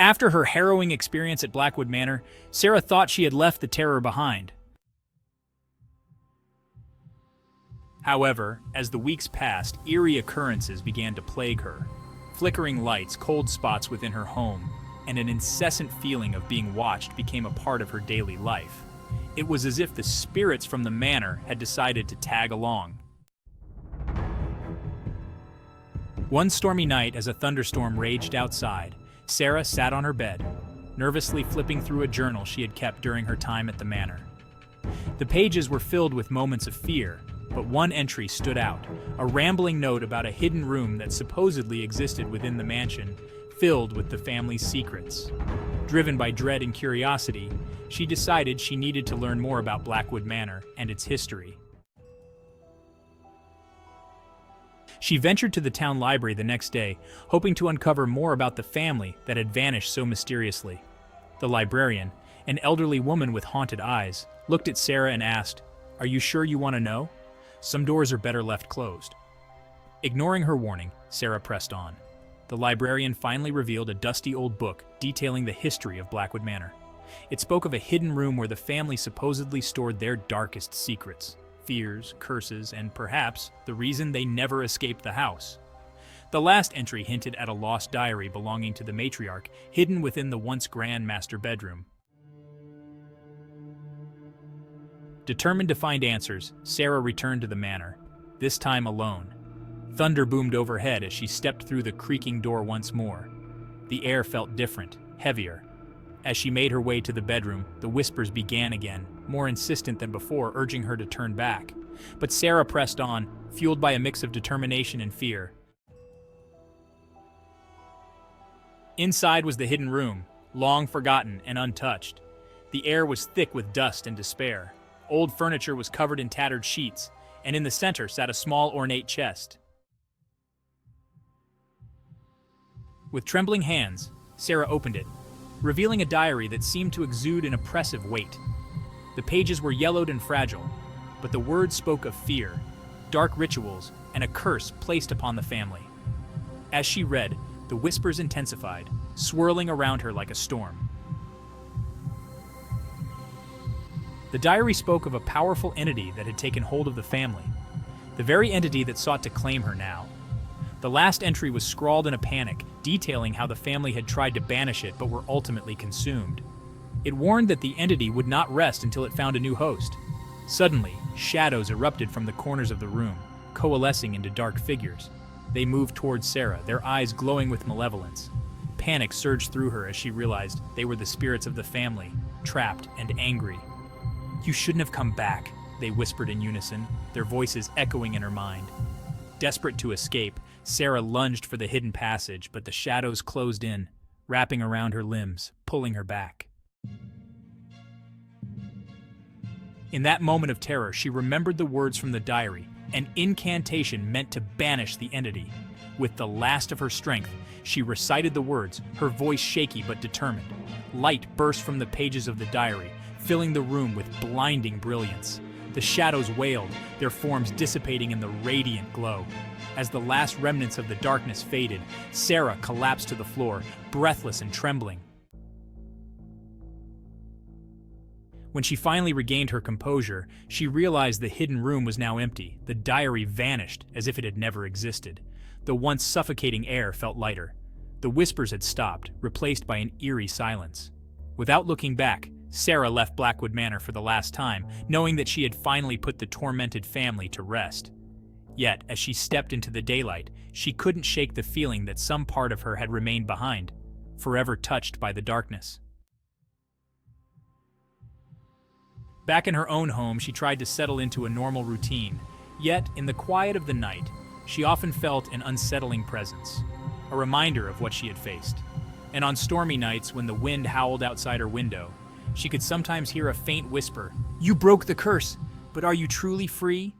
After her harrowing experience at Blackwood Manor, Sarah thought she had left the terror behind. However, as the weeks passed, eerie occurrences began to plague her. Flickering lights, cold spots within her home, and an incessant feeling of being watched became a part of her daily life. It was as if the spirits from the manor had decided to tag along. One stormy night, as a thunderstorm raged outside, Sarah sat on her bed, nervously flipping through a journal she had kept during her time at the manor. The pages were filled with moments of fear, but one entry stood out, a rambling note about a hidden room that supposedly existed within the mansion, filled with the family's secrets. Driven by dread and curiosity, she decided she needed to learn more about Blackwood Manor and its history. She ventured to the town library the next day, hoping to uncover more about the family that had vanished so mysteriously. The librarian, an elderly woman with haunted eyes, looked at Sarah and asked, "Are you sure you want to know? Some doors are better left closed." Ignoring her warning, Sarah pressed on. The librarian finally revealed a dusty old book detailing the history of Blackwood Manor. It spoke of a hidden room where the family supposedly stored their darkest secrets, fears, curses, and perhaps the reason they never escaped the house. The last entry hinted at a lost diary belonging to the matriarch, hidden within the once grand master bedroom. Determined to find answers, Sarah returned to the manor, this time alone. Thunder boomed overhead as she stepped through the creaking door once more. The air felt different, heavier. As she made her way to the bedroom, the whispers began again, more insistent than before, urging her to turn back. But Sarah pressed on, fueled by a mix of determination and fear. Inside was the hidden room, long forgotten and untouched. The air was thick with dust and despair. Old furniture was covered in tattered sheets, and in the center sat a small ornate chest. With trembling hands, Sarah opened it, revealing a diary that seemed to exude an oppressive weight. The pages were yellowed and fragile, but the words spoke of fear, dark rituals, and a curse placed upon the family. As she read, the whispers intensified, swirling around her like a storm. The diary spoke of a powerful entity that had taken hold of the family, the very entity that sought to claim her now. The last entry was scrawled in a panic, detailing how the family had tried to banish it but were ultimately consumed. It warned that the entity would not rest until it found a new host. Suddenly, shadows erupted from the corners of the room, coalescing into dark figures. They moved towards Sarah, their eyes glowing with malevolence. Panic surged through her as she realized they were the spirits of the family, trapped and angry. "You shouldn't have come back," they whispered in unison, their voices echoing in her mind. Desperate to escape, Sarah lunged for the hidden passage, but the shadows closed in, wrapping around her limbs, pulling her back. In that moment of terror, she remembered the words from the diary, an incantation meant to banish the entity. With the last of her strength, she recited the words, her voice shaky but determined. Light burst from the pages of the diary, filling the room with blinding brilliance. The shadows wailed, their forms dissipating in the radiant glow. As the last remnants of the darkness faded, Sarah collapsed to the floor, breathless and trembling. When she finally regained her composure, she realized the hidden room was now empty. The diary vanished as if it had never existed. The once suffocating air felt lighter. The whispers had stopped, replaced by an eerie silence. Without looking back, Sarah left Blackwood Manor for the last time, knowing that she had finally put the tormented family to rest. Yet, as she stepped into the daylight, she couldn't shake the feeling that some part of her had remained behind, forever touched by the darkness. Back in her own home, she tried to settle into a normal routine. Yet, in the quiet of the night, she often felt an unsettling presence, a reminder of what she had faced. And on stormy nights, when the wind howled outside her window, she could sometimes hear a faint whisper, "You broke the curse, but are you truly free?"